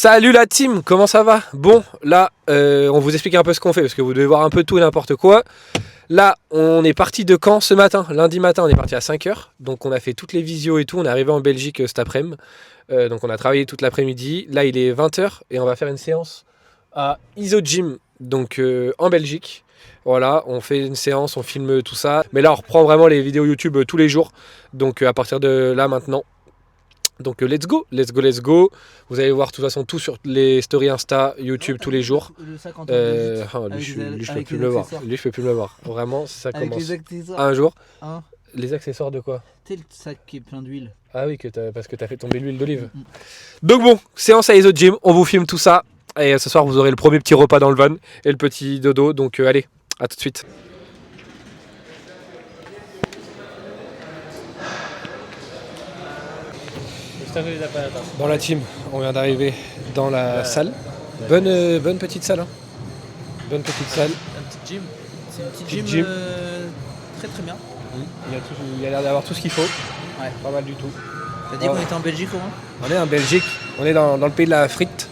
Salut la team, comment ça va? Bon, là, on vous explique un peu ce qu'on fait, parce que vous devez voir un peu tout et n'importe quoi. Là, on est parti de Caen ce matin, lundi matin, on est parti à 5h. Donc on a fait toutes les visios et tout, on est arrivé en Belgique cet après-midi. Donc on a travaillé toute l'après-midi. Là, il est 20h et on va faire une séance à IsoGym, donc en Belgique. Voilà, on fait une séance, on filme tout ça. Mais là, on reprend vraiment les vidéos YouTube tous les jours. Donc à partir de là, maintenant. Donc let's go, let's go, let's go. Vous allez voir de toute façon tout sur les stories Insta, YouTube tous les jours. Lui, je peux plus me le voir. Lui, je peux plus me le voir. Vraiment, ça commence. Un jour. Hein, Les accessoires de quoi? tu sais le sac qui est plein d'huile. Ah oui, parce que tu as fait tomber l'huile d'olive. Donc bon, séance à IsoGym, on vous filme tout ça. Et ce soir, vous aurez le premier petit repas dans le van et le petit dodo. Donc allez, à tout de suite. Dans la team, on vient d'arriver dans la salle. Bonne petite salle. Hein. Bonne petite salle. Un petit gym. C'est une petite gym, très très bien. Il y a l'air d'avoir tout ce qu'il faut. Ouais. Pas mal du tout. T'as dit qu'on était en Belgique au moins? On est en Belgique, on est dans le pays de la frite.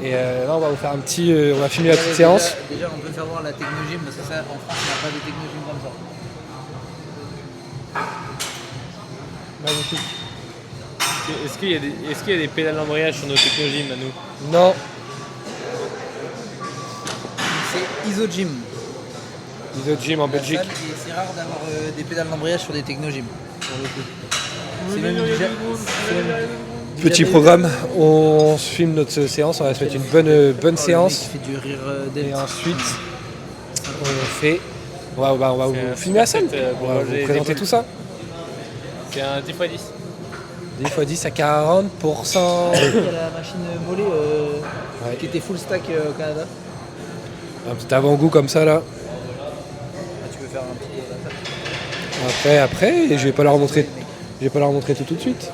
Et là on va vous faire un petit. On va filmer la petite séance. Déjà on peut faire voir la technogym parce que ça en France on n'a pas de technogym comme ça. Magnifique. Est-ce qu'il y a des pédales d'embrayage sur nos technogym à nous? Non. C'est IsoGym. IsoGym en Belgique. C'est rare d'avoir des pédales d'embrayage sur des technogym pour le coup. C'est même Petit programme, on filme notre séance, on va se mettre une bonne séance. Qui fait du rire Et ensuite, on va vous filmer la salle. On va vous présenter tout ça. C'est un 10x10. 10x10 à 40%. Il y a la machine mollet qui était full stack au Canada. Un petit avant-goût comme ça là. Ah, tu peux faire un petit Après, et je vais pas leur montrer tout de suite.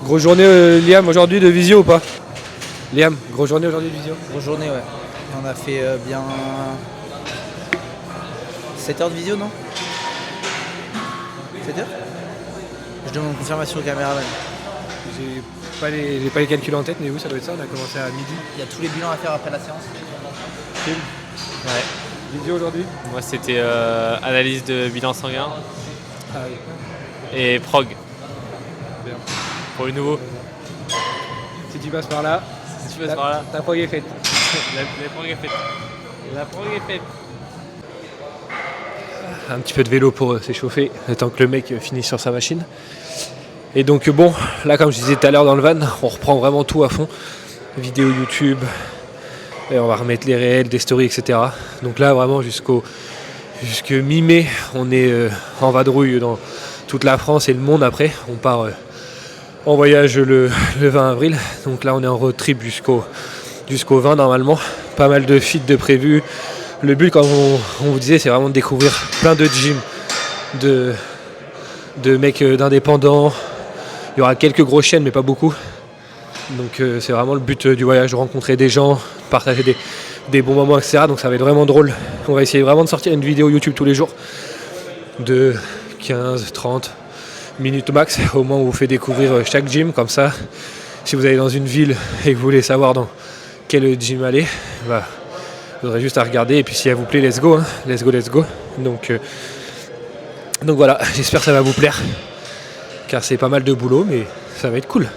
Grosse journée Liam aujourd'hui de visio ou pas? Liam, grosse journée aujourd'hui de visio? Grosse journée, ouais. On a fait bien 7 heures de visio, non? 7 heures? Je demande confirmation au caméraman. J'ai pas les calculs en tête, mais oui, ça doit être ça. On a commencé à midi. Il y a tous les bilans à faire après la séance. Ouais. Visio aujourd'hui? Moi c'était analyse de bilan sanguin Ah oui. et prog. Bien. Pour le nouveau. Si tu passes par là, Si tu passes par là, ta prog est faite. la prog est faite. La prog est faite. Un petit peu de vélo pour s'échauffer, le temps que le mec finisse sur sa machine. Et donc bon, là comme je disais tout à l'heure dans le van, on reprend vraiment tout à fond. Vidéo YouTube, et on va remettre les réels, des stories, etc. Donc là vraiment jusque mi-mai, on est en vadrouille dans toute la France et le monde après. On part en voyage le 20 avril. Donc là on est en road trip jusqu'au 20 normalement. Pas mal de feats de prévus. Le but, comme on vous disait, c'est vraiment de découvrir plein de gyms, de mecs d'indépendants. Il y aura quelques grosses chaînes, mais pas beaucoup. Donc c'est vraiment le but du voyage, de rencontrer des gens, de partager des bons moments, etc. Donc ça va être vraiment drôle. On va essayer vraiment de sortir une vidéo YouTube tous les jours de 15-30 minutes max, au moins on vous fait découvrir chaque gym. Comme ça, si vous allez dans une ville et que vous voulez savoir dans quel gym aller, vous aurez juste à regarder et puis si elle vous plaît, let's go, hein. Let's go. Donc voilà, j'espère que ça va vous plaire. Car c'est pas mal de boulot, mais ça va être cool.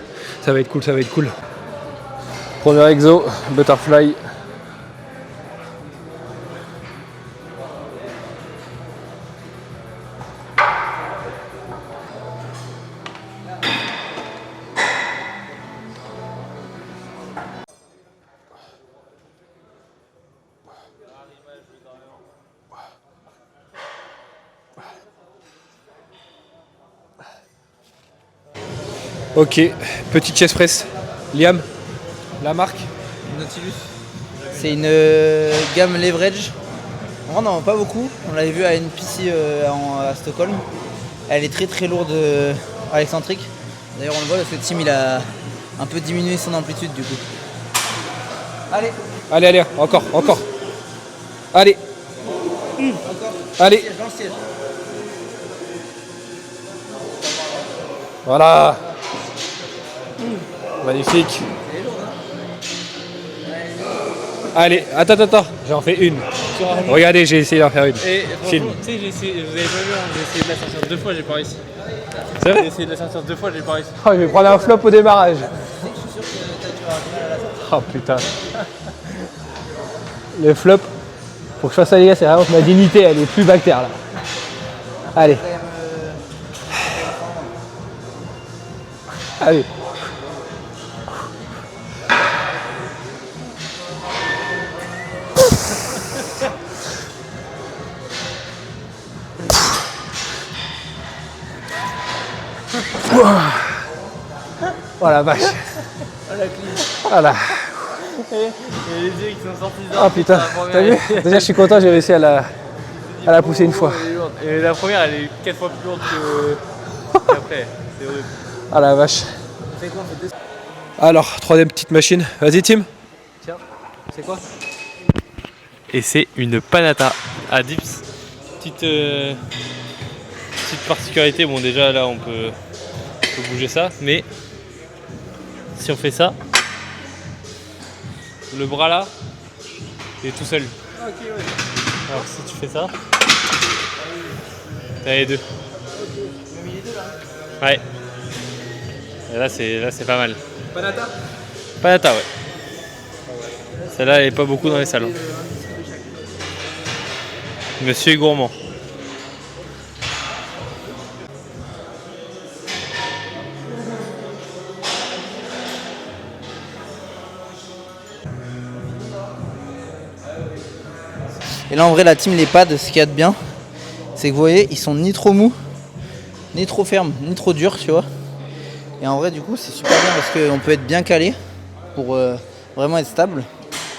Ça va être cool. Premier exo, butterfly. Ok, petite chest press. Liam, la marque? Nautilus. C'est une gamme leverage. On n'en vend pas beaucoup. On l'avait vu à une PC à Stockholm. Elle est très très lourde à l'excentrique. D'ailleurs on le voit parce que Tim il a un peu diminué son amplitude du coup. Allez, encore. Allez. Encore. Allez. Dans le siège. Voilà. Magnifique. Allez, attends, j'en fais une. Regardez, j'ai essayé d'en faire une. Et Film. franchement, tu sais, vous avez pas vu, hein, j'ai essayé de la sortir 2 fois, j'ai pas réussi. C'est vrai? J'ai essayé de la sortir 2 fois, j'ai pas réussi. Oh, je vais prendre un flop au démarrage. Oh putain. Le flop, pour que je fasse ça les gars, c'est vraiment que ma dignité elle est plus bactère là. Allez. Allez. Oh la vache. Voilà. Et les yeux qui sont sortis Oh putain, t'as vu? Déjà je suis content, j'ai réussi à la pousser une fois. Et la première, elle est 4 fois plus lourde qu'après. C'est horrible. Ah la vache. Alors, troisième petite machine. Vas-y Tim. Tiens, c'est quoi? Et c'est une Panata à dips. Petite particularité, bon déjà là on peut bouger ça, mais si on fait ça, le bras là, il est tout seul. Ok, ouais. Alors si tu fais ça, t'as les deux. Ouais. Et là c'est pas mal. Panata. Panata, ouais. Celle-là elle est pas beaucoup dans les salles. Monsieur est gourmand. Et là en vrai la team les pads, ce qu'il y a de bien, c'est que vous voyez ils sont ni trop mous, ni trop fermes, ni trop durs tu vois. Et en vrai du coup c'est super bien parce qu'on peut être bien calé pour vraiment être stable.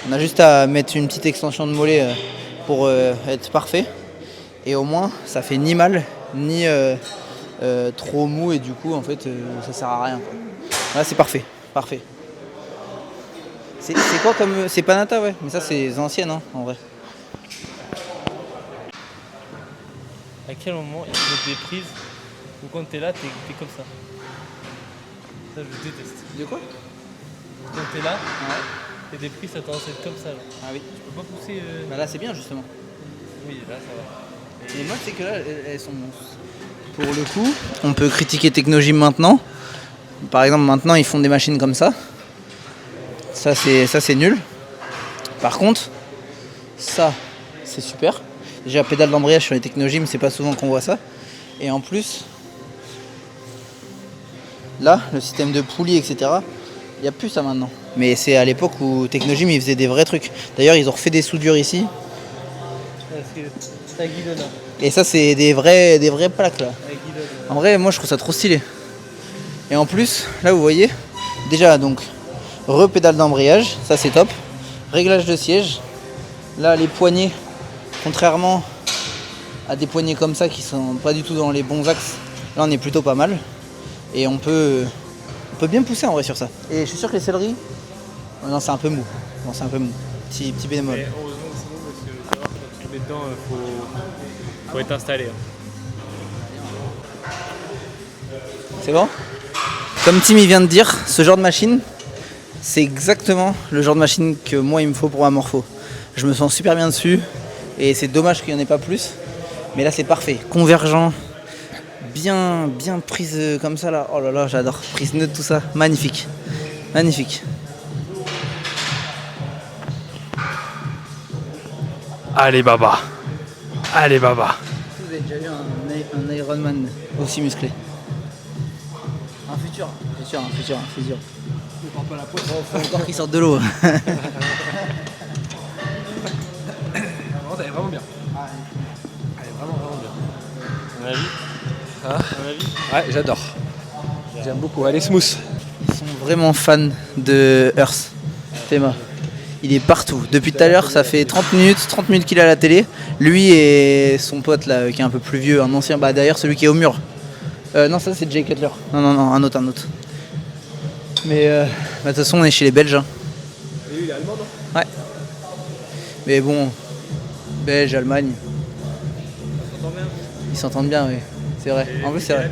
On a juste à mettre une petite extension de mollet pour être parfait. Et au moins ça fait ni mal, ni trop mou et du coup en fait ça sert à rien. Là c'est parfait, parfait. C'est quoi comme... C'est Panata ouais, mais ça c'est les anciennes hein, en vrai. À quel moment il faut des prises où quand t'es là, t'es comme ça? Ça, je déteste. De quoi? Quand t'es là, t'es des prises, ça tendance à être comme ça. Là. Ah oui. Tu peux pas pousser. Bah là c'est bien justement. Oui, là ça va. Et moi c'est que là elles sont... Pour le coup, on peut critiquer Technogym maintenant. Par exemple maintenant ils font des machines comme ça. Ça c'est nul. Par contre, ça c'est super. Déjà pédale d'embrayage sur les Technogym, c'est pas souvent qu'on voit ça. Et en plus, là, le système de poulie, etc., il n'y a plus ça maintenant. Mais c'est à l'époque où Technogym ils faisaient des vrais trucs. D'ailleurs ils ont refait des soudures ici. Ça guidonne. Et ça c'est des vraies plaques là. Ça guidonne. En vrai moi je trouve ça trop stylé. Et en plus, là vous voyez, déjà donc repédale d'embrayage, ça c'est top. Réglage de siège. Là les poignées, contrairement à des poignées comme ça qui sont pas du tout dans les bons axes, là on est plutôt pas mal. Et on peut bien pousser en vrai sur ça. Et je suis sûr que les selleries, non c'est un peu mou. Non c'est un peu mou. Petit bémol. Mais heureusement que c'est bon parce que quand tu mets dedans, faut être installé. Hein. C'est bon? Comme Tim il vient de dire, ce genre de machine, c'est exactement le genre de machine que moi il me faut pour ma morpho. Je me sens super bien dessus et c'est dommage qu'il n'y en ait pas plus. Mais là c'est parfait, convergent, bien prise comme ça là. Oh là là j'adore, prise neutre tout ça, magnifique, magnifique. Allez baba. Allez baba. Vous avez déjà vu un Ironman aussi musclé? Un futur. Il prend pas la poisse. Faut encore qu'il sorte de l'eau. Elle est vraiment bien. Elle est vraiment bien. À mon avis. Ah. À mon avis. Ouais, j'adore. J'aime beaucoup. Elle est smooth. Ils sont vraiment fans de Earth. Théma. Il est partout. Depuis tout à l'heure, ça fait 30 minutes qu'il est à la télé. Lui et son pote là, qui est un peu plus vieux, un ancien, bah d'ailleurs celui qui est au mur. Non, ça c'est Jay Cutler. Non, un autre. Mais de toute façon, on est chez les Belges. Hein. Et lui, il est allemand, non? Ouais. Mais bon, Belge, Allemagne. Ils s'entendent bien, oui. C'est vrai. En plus, c'est vrai.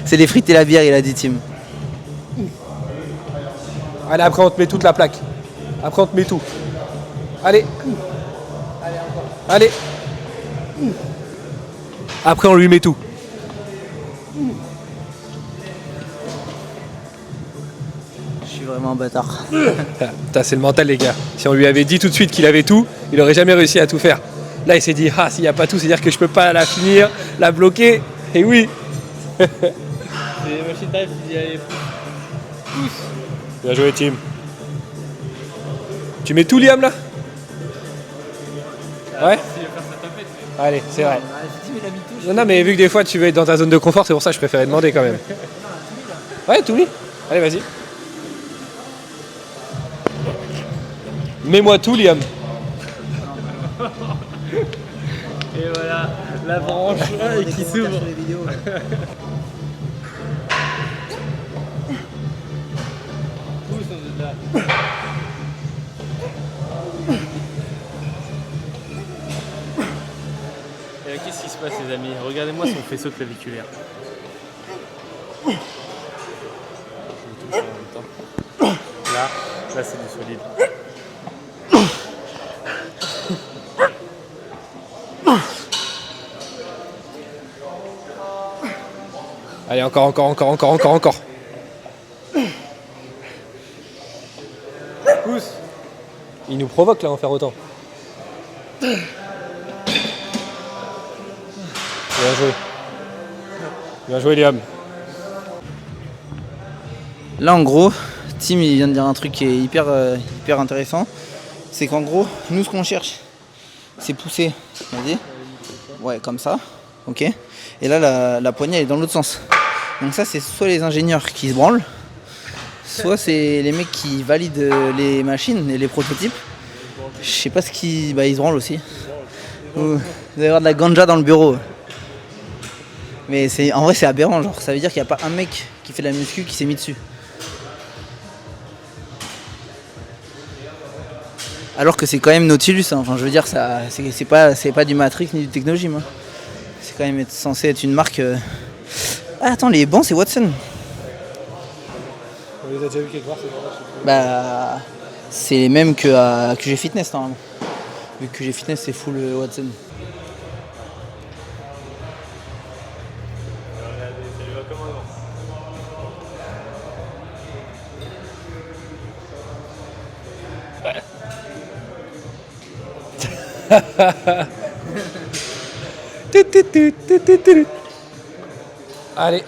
C'est les frites et la bière, il a dit Tim. Allez, après on te met toute la plaque. Après on te met tout. Allez. Allez. Après on lui met tout. Je suis vraiment un bâtard. Putain, c'est le mental les gars. Si on lui avait dit tout de suite qu'il avait tout, il aurait jamais réussi à tout faire. Là il s'est dit, ah s'il n'y a pas tout, c'est-à-dire que je peux pas la finir, la bloquer. Et oui. C'est les machines d'arrêt qui disent allez, pousse. Bien joué Tim. Tu mets tout Liam là? Ouais. Il va faire sa tapette. Allez, c'est vrai. Tim, il a mis tout. Non, non, mais vu que des fois tu veux être dans ta zone de confort, c'est pour ça que je préférais demander quand même. Ouais, tout mis. Allez, vas-y. Mets-moi tout, Liam. Et voilà, la branche qui s'ouvre. Sur les vidéos. Pousse, on est là. Et là, qu'est-ce qui se passe les amis? Regardez-moi son faisceau claviculaire. Je le touche en même temps. Là c'est du solide. Allez, encore. Pousse. Il nous provoque là en faire autant. Bien joué. Bien joué, Liam. Là en gros, Tim il vient de dire un truc qui est hyper intéressant. C'est qu'en gros, nous ce qu'on cherche, c'est pousser. Vas-y. Ouais, comme ça. Ok. Et là la poignée elle est dans l'autre sens. Donc ça c'est soit les ingénieurs qui se branlent, soit c'est les mecs qui valident les machines et les prototypes. Je sais pas ce qui. Bah ils se branlent aussi. Vous allez avoir de la ganja dans le bureau. Mais en vrai c'est aberrant, genre ça veut dire qu'il n'y a pas un mec qui fait de la muscu qui s'est mis dessus. Alors que c'est quand même Nautilus, hein. Enfin je veux dire ça c'est pas du Matrix ni du Technogym. Hein. C'est quand même censé être une marque. Ah attends, les bancs c'est Watson. On les a déjà vus quelque part, c'est vrai. Bah c'est les mêmes que QG Fitness normalement. Vu que QG Fitness c'est full Watson. Allez.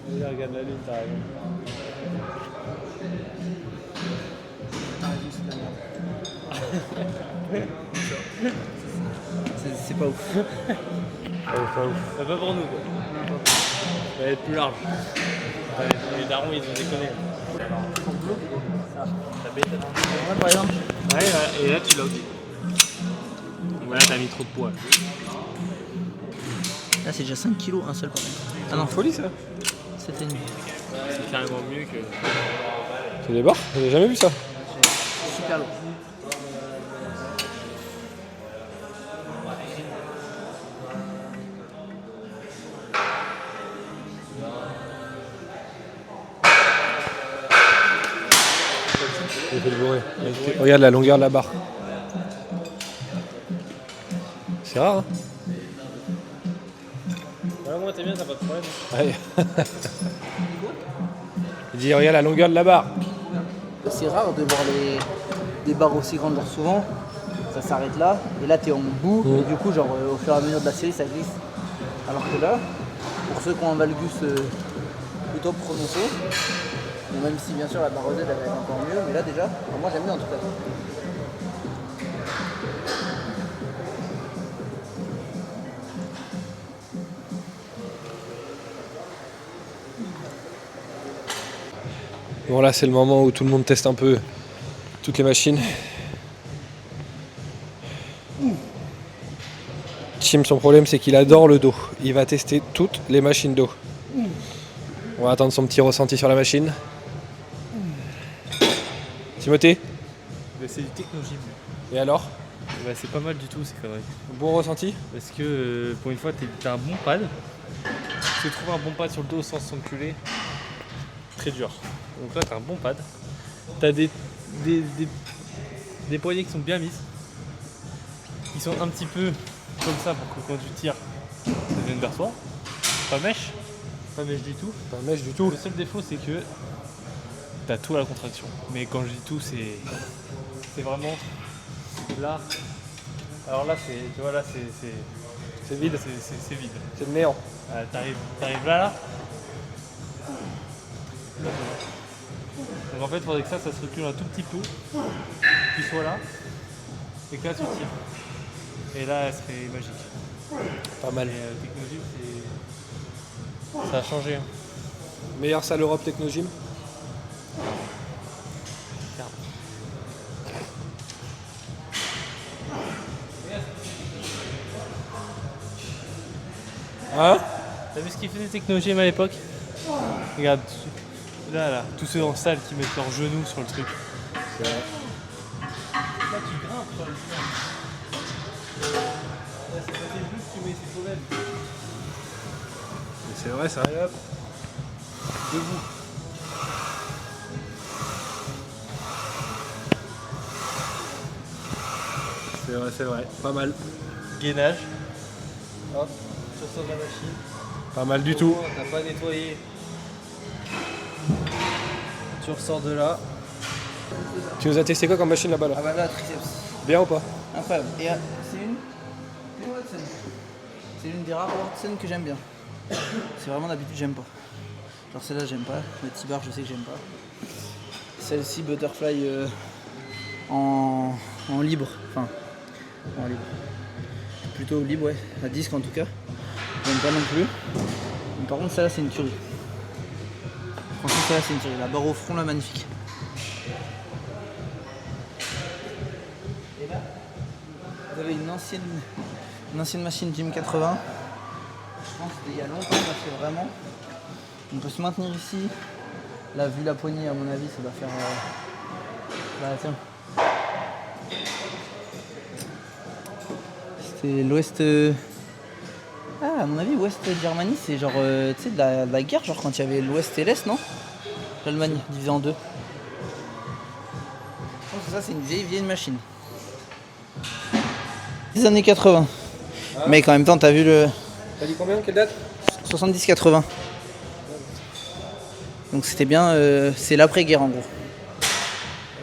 Regarde la lune, t'as raison. C'est pas ouf. Pas pour nous quoi. Ça va être plus large. Les darons ils ont déconné. Ça bête. Par exemple. Ouais, et là tu logs. Voilà, t'as mis trop de poids. Là c'est déjà 5 kilos un seul par contre. Ah non, Folie ça. c'était une. C'est carrément mieux que. C'est des barres? J'ai jamais vu ça. Super lourd. J'ai fait le bourré. Regarde la longueur de la barre. C'est rare, hein? Voilà, moi t'es bien, t'as pas de problème. Ouais. Il dit regarde la longueur de la barre. C'est rare de voir des barres aussi grandes, genre souvent ça s'arrête là et là t'es en bout et du coup genre au fur et à mesure de la série ça glisse. Alors que là, pour ceux qui ont un valgus plutôt prononcé, bon, même si bien sûr la barre Z elle va être encore mieux, mais là déjà, enfin, moi j'aime bien en tout cas. Bon là c'est le moment où tout le monde teste un peu toutes les machines. Tim, son problème c'est qu'il adore le dos. Il va tester toutes les machines dos. On va attendre son petit ressenti sur la machine. Timothée, Bah, c'est du Technogym. Et alors? Bah, c'est pas mal du tout ces conneries. Bon ressenti? Parce que pour une fois t'as un bon pad. Parce que trouver un bon pad sur le dos sans s'enculer, très dur. Donc là t'as un bon pad. T'as des poignées qui sont bien mises. Qui sont un petit peu comme ça pour que quand tu tires, ça vienne vers toi. Pas mèche du tout. Pas mèche du tout. Le seul défaut c'est que t'as tout à la contraction. Mais quand je dis tout, c'est vraiment là. Alors là, tu vois là, c'est vide. C'est vide. C'est le néant. T'arrives là. Donc en fait, il faudrait que ça se recule un tout petit peu, qu'il soit là, et que là tu tires. Et là, elle serait magique. Pas mal. Et Technogym, ça a changé. Hein. Meilleure salle Europe Technogym. Hein? T'as vu ce qu'ils faisaient Technogym à l'époque? Regarde, là, tous ceux en salle qui mettent leurs genoux sur le truc. C'est vrai. Là, tu grimpes sur le truc. Là, c'est pas tes genoux que tu mets, c'est toi-même. C'est vrai ça. Allez hop, debout. C'est vrai. Pas mal. Gainage. Hop, tu ressors de la machine. Pas mal du tout. T'as pas nettoyé. Tu ressors de là. Tu nous as testé quoi comme machine là-bas là? Ah bah là, triceps. Bien ou pas? Incroyable. Et c'est une Watson. C'est l'une des rares Watson que j'aime bien. C'est vraiment d'habitude j'aime pas. Genre celle-là j'aime pas. Le T-bar je sais que j'aime pas. Celle-ci butterfly en libre. Enfin en libre. Plutôt libre ouais. À disque en tout cas. J'aime pas non plus. Mais par contre celle-là c'est une tuerie. Franchement celle-là c'est une tuerie. La barre au front là magnifique. Et là vous avez une ancienne machine Gym 80. Je pense que c'était il y a longtemps parce que vraiment on peut se maintenir ici. Là vu la poignée à mon avis ça doit faire bah tiens. C'était l'Ouest ah à mon avis Ouest Germanie c'est genre tu sais de la guerre genre quand il y avait l'Ouest et l'Est non? L'Allemagne divisée en deux. Je pense que ça c'est une vieille machine. Des années 80. Ah. Mec en même temps t'as vu le. T'as dit combien? Quelle date? 70-80. Donc c'était bien, c'est l'après-guerre en gros. Ouais,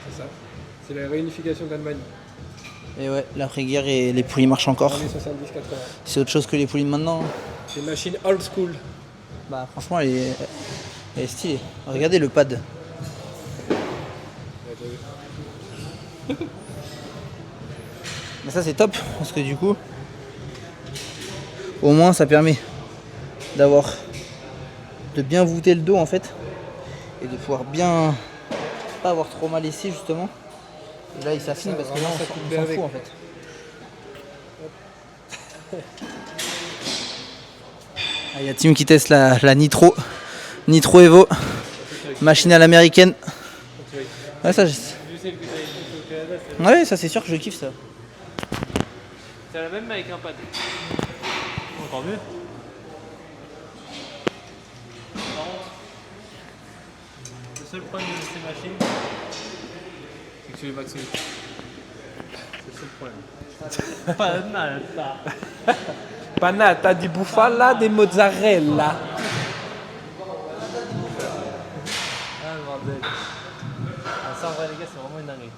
c'est ça. C'est la réunification d'Allemagne. Et ouais, l'après-guerre et les poulies marchent encore. Années 70-80. C'est autre chose que les poulies de maintenant. C'est une machine old school. Bah franchement elle est stylée. Regardez le pad. Bah ça c'est top parce que du coup au moins ça permet de bien voûter le dos en fait et de pouvoir bien pas avoir trop mal ici justement. Et là il s'affine parce que là on s'en fout en fait. Ah, il y a Tim qui teste la Nitro Evo, machine à l'américaine. Ouais ça ouais ça c'est sûr que je kiffe ça. C'est la même avec un pad. Encore mieux. Par contre, le seul problème de ces machines, c'est que tu les maximises. C'est le seul problème. Pas mal ça. Panata di bufala de mozzarella. Ah le bordel. Ah, ça en vrai les gars c'est vraiment une dinguerie.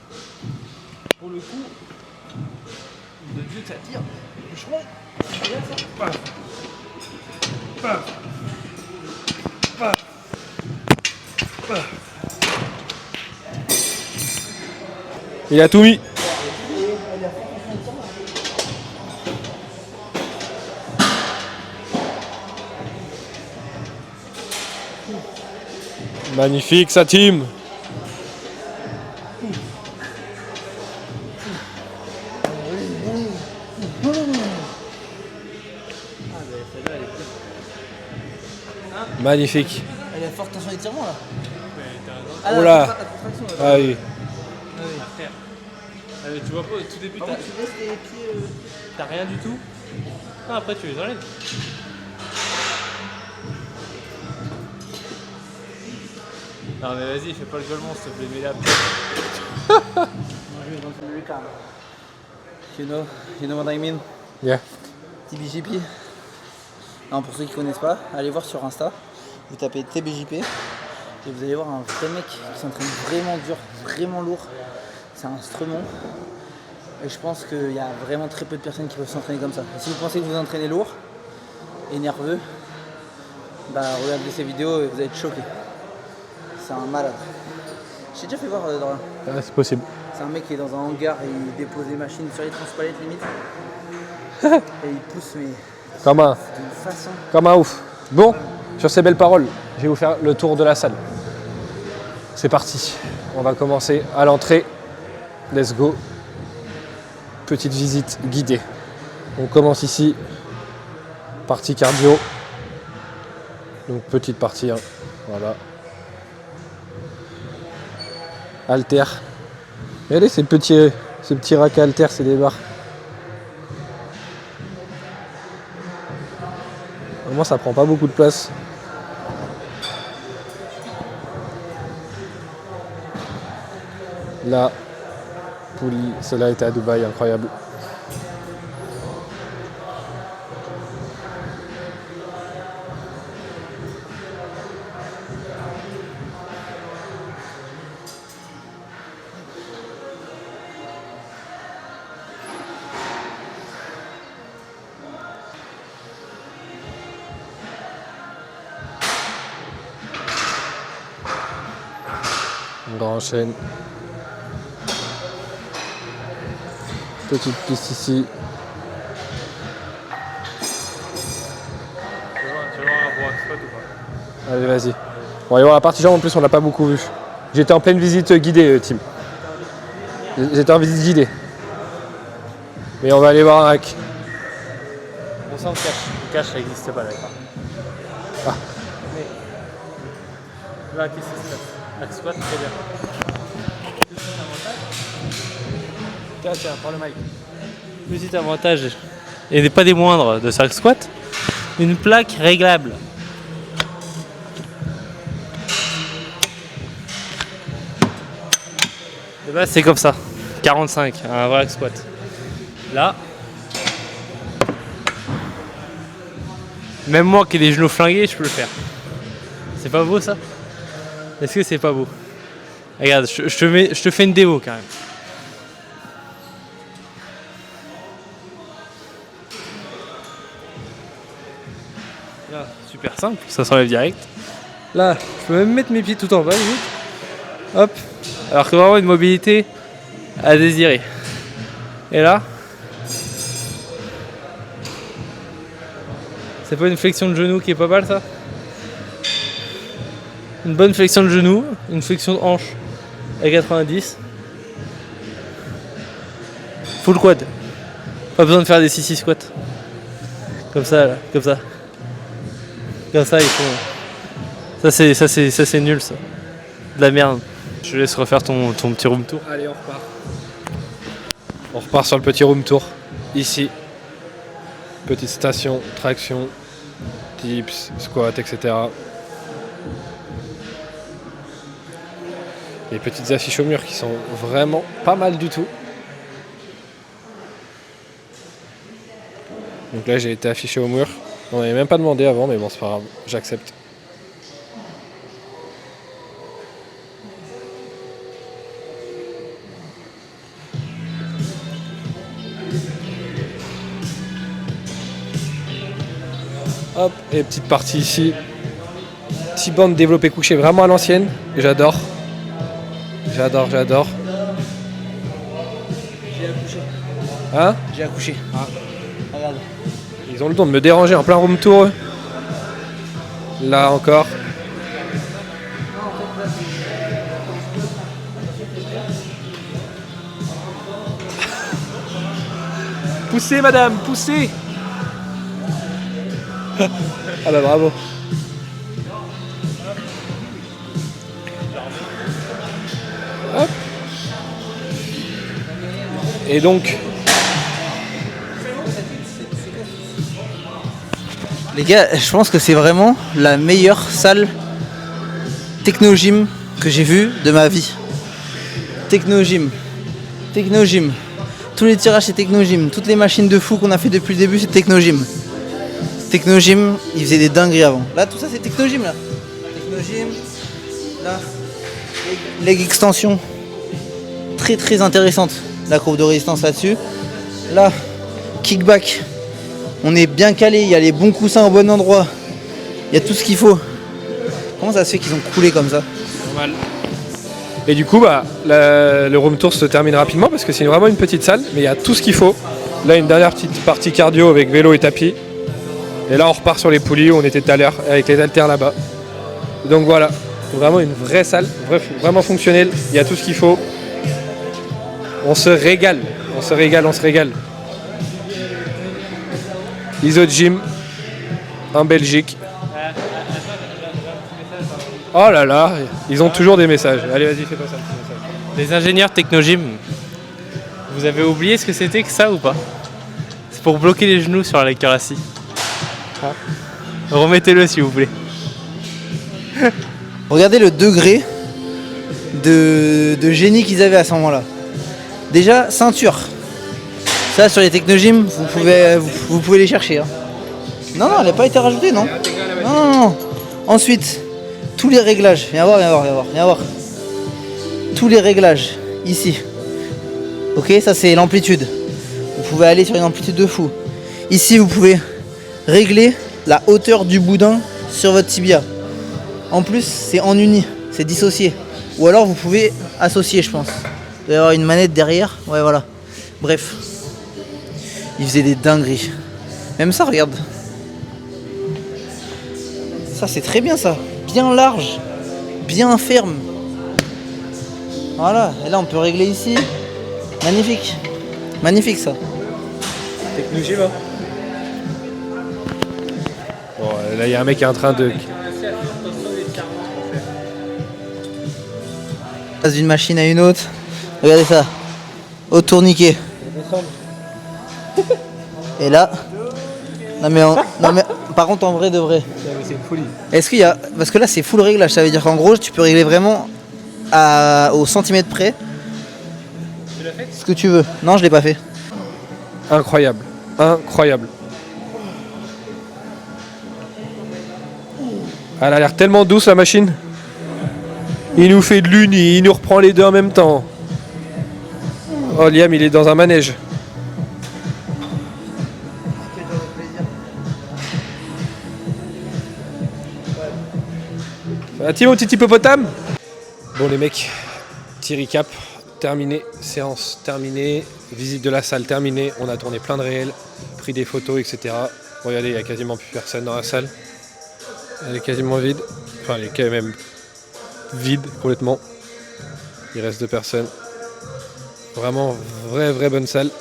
Pour le coup, de Dieu que ça tire. Franchement, regarde ça. Paf. Paf. Paf. Paf. Il a tout mis. Magnifique sa team. Magnifique. Elle a forte tension d'étirement là. Oh là. Ah oui. vois pas au tout début, Par contre, tu laisses tes pieds. t'as rien du tout. Ah, après tu les enlèves. Non mais vas-y, fais pas le golemon s'il te plaît, mets-les après. You know what I mean? Yeah. TBJP. Non, pour ceux qui connaissent pas, allez voir sur Insta. Vous tapez TBJP et vous allez voir un vrai mec qui s'entraîne vraiment dur, vraiment lourd. C'est un instrument. Et je pense qu'il y a vraiment très peu de personnes qui peuvent s'entraîner comme ça. Et si vous pensez que vous entraînez lourd et nerveux, bah regardez ces vidéos et vous allez être choqués. C'est un malade. J'ai déjà fait voir Dorian. Ah, c'est possible. C'est un mec qui est dans un hangar et il dépose des machines sur les transpalettes limite. Et il pousse mais Comme un, d'une façon. comme un ouf. Bon, sur ces belles paroles, je vais vous faire le tour de la salle. C'est parti. On va commencer à l'entrée. Let's go. Petite visite guidée. On commence ici. Partie cardio. Donc petite partie. Hein. Voilà. Halter. Regardez ces petits racks à halter, c'est des barres. Vraiment, ça prend pas beaucoup de place. La poulie, celle-là était à Dubaï, incroyable. On enchaîne. Petite piste ici. Tu veux voir un gros spot ou pas? Allez, vas-y. Bon, allez voir la partie jambe, en plus, on l'a pas beaucoup vu. J'étais en pleine visite guidée, Tim. J'étais en visite guidée. Mais on va aller voir un hack. On s'en cache. Le cache, ça n'existe pas, d'accord. Ah. Mais là, qu'est-ce qui se passe? Hack squat, très bien. Tiens, prends le mic. Petit avantage, et n'est pas des moindres de hack squat, une plaque réglable. De base, c'est comme ça. 45, un vrai hack squat. Là, même moi qui ai les genoux flingués, je peux le faire. C'est pas beau ça? Est-ce que c'est pas beau? Regarde, je te fais une démo quand même. Là, super simple, ça s'enlève direct. Là, je peux même mettre mes pieds tout en bas, limite. Hop. Alors que vraiment une mobilité à désirer. Et là, c'est pas une flexion de genou qui est pas mal ça? Une bonne flexion de genou, une flexion de hanche à 90. Full quad. Pas besoin de faire des 6-6 squats. Comme ça, là, comme ça. Comme ça, ils font. Ça c'est nul ça. De la merde. Je te laisse refaire ton petit room tour. Allez, on repart. On repart sur le petit room tour. Ici. Petite station, traction, dips, squat, etc. Les petites affiches au mur qui sont vraiment pas mal du tout. Donc là j'ai été affiché au mur. On n'avait même pas demandé avant, mais bon c'est pas grave, j'accepte. Hop, et petite partie ici. Petit bande développé couché vraiment à l'ancienne. J'adore. J'adore. J'ai accouché. Hein? J'ai accouché. Ah. Regarde. Ils ont le don de me déranger en plein room tour. Eux. Là encore. Poussez madame, poussez. Ah bah bravo. Hop. Et donc, Les gars, je pense que c'est vraiment la meilleure salle techno-gym que j'ai vue de ma vie. Techno-gym. Techno-gym. Tous les tirages c'est Techno-gym. Toutes les machines de fou qu'on a fait depuis le début c'est Techno-gym. Techno-gym, ils faisaient des dingueries avant. Là tout ça c'est Techno-gym là. Techno-gym. Là. Leg extension. Très très intéressante. La courbe de résistance là-dessus. Là. Kickback. On est bien calé, il y a les bons coussins au bon endroit. Il y a tout ce qu'il faut. Comment ça se fait qu'ils ont coulé comme ça? normal. Et du coup, le room tour se termine rapidement parce que c'est vraiment une petite salle, mais il y a tout ce qu'il faut. Là, une dernière petite partie cardio avec vélo et tapis. Et là, on repart sur les poulies où on était tout à l'heure avec les haltères là-bas. Donc voilà, vraiment une vraie salle, vraiment fonctionnelle. Il y a tout ce qu'il faut. On se régale, on se régale, on se régale. Iso Gym en Belgique. Oh là là, ils ont toujours des messages. Allez, vas-y, fais-toi ça. Les ingénieurs Techno-Gym, vous avez oublié ce que c'était que ça ou pas? C'est pour bloquer les genoux sur la lecture assis. Remettez-le s'il vous plaît. Regardez le degré de génie qu'ils avaient à ce moment-là. Déjà, ceinture. Ça, sur les Techno-Gym, vous pouvez les chercher. Hein. Non, elle n'a pas été rajoutée, non. Non. Ensuite, tous les réglages. Viens voir. Tous les réglages, ici. Ok, ça c'est l'amplitude. Vous pouvez aller sur une amplitude de fou. Ici, vous pouvez régler la hauteur du boudin sur votre tibia. En plus, c'est en uni, c'est dissocié. Ou alors, vous pouvez associer, je pense. Il doit y avoir une manette derrière. Ouais, voilà. Bref. Il faisait des dingueries. Même ça, regarde. Ça, c'est très bien, ça. Bien large. Bien ferme. Voilà. Et là, on peut régler ici. Magnifique. Magnifique, ça. Technologie, va. Bon, là, il y a un mec qui est en train de... Passe d'une machine à une autre. Regardez ça. Au tourniquet. Et là. Non mais par contre en vrai de vrai. C'est une folie. Est-ce qu'il y a. Parce que là c'est full réglage, ça veut dire qu'en gros tu peux régler vraiment au centimètre près. Tu l'as fait? Ce que tu veux. Non je l'ai pas fait. Incroyable. Incroyable. Elle a l'air tellement douce la machine. Il nous fait de l'uni, il nous reprend les deux en même temps. Oh Liam il est dans un manège. Tiens mon petit hippopotame. Bon les mecs, petit recap, terminé, séance terminée, visite de la salle terminée, on a tourné plein de réels, pris des photos, etc. Regardez, il n'y a quasiment plus personne dans la salle. Elle est quasiment vide, enfin elle est quand même vide complètement. Il reste 2 personnes. Vraiment, vraie bonne salle.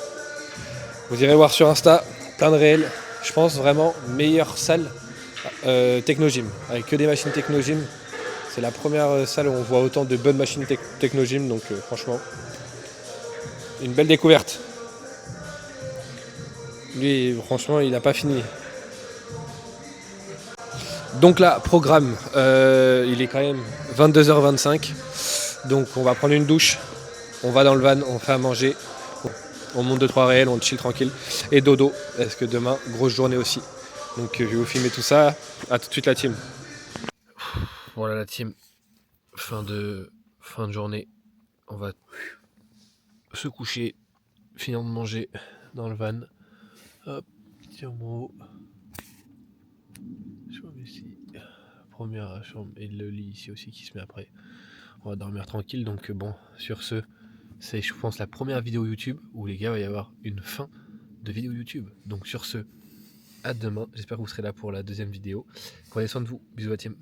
Vous irez voir sur Insta, plein de réels. Je pense vraiment meilleure salle Techno-Gym, avec que des machines Techno-Gym. C'est la première salle où on voit autant de bonnes machines Techno-Gym, donc franchement, une belle découverte. Lui, franchement, il n'a pas fini. Donc là, programme, il est quand même 22h25, donc on va prendre une douche, on va dans le van, on fait à manger, on monte 2-3 réels, on chill tranquille, et dodo, parce que demain, grosse journée aussi. Donc je vais vous filmer tout ça, à tout de suite la team. Voilà la team, fin de journée, on va se coucher, finir de manger dans le van, hop, tiens mon haut, chambre ici, première chambre et le lit ici aussi qui se met après, on va dormir tranquille, donc bon, sur ce, c'est je pense la première vidéo YouTube où les gars, il va y avoir une fin de vidéo YouTube, donc sur ce, à demain, j'espère que vous serez là pour la deuxième vidéo, prenez soin de vous, bisous à la team.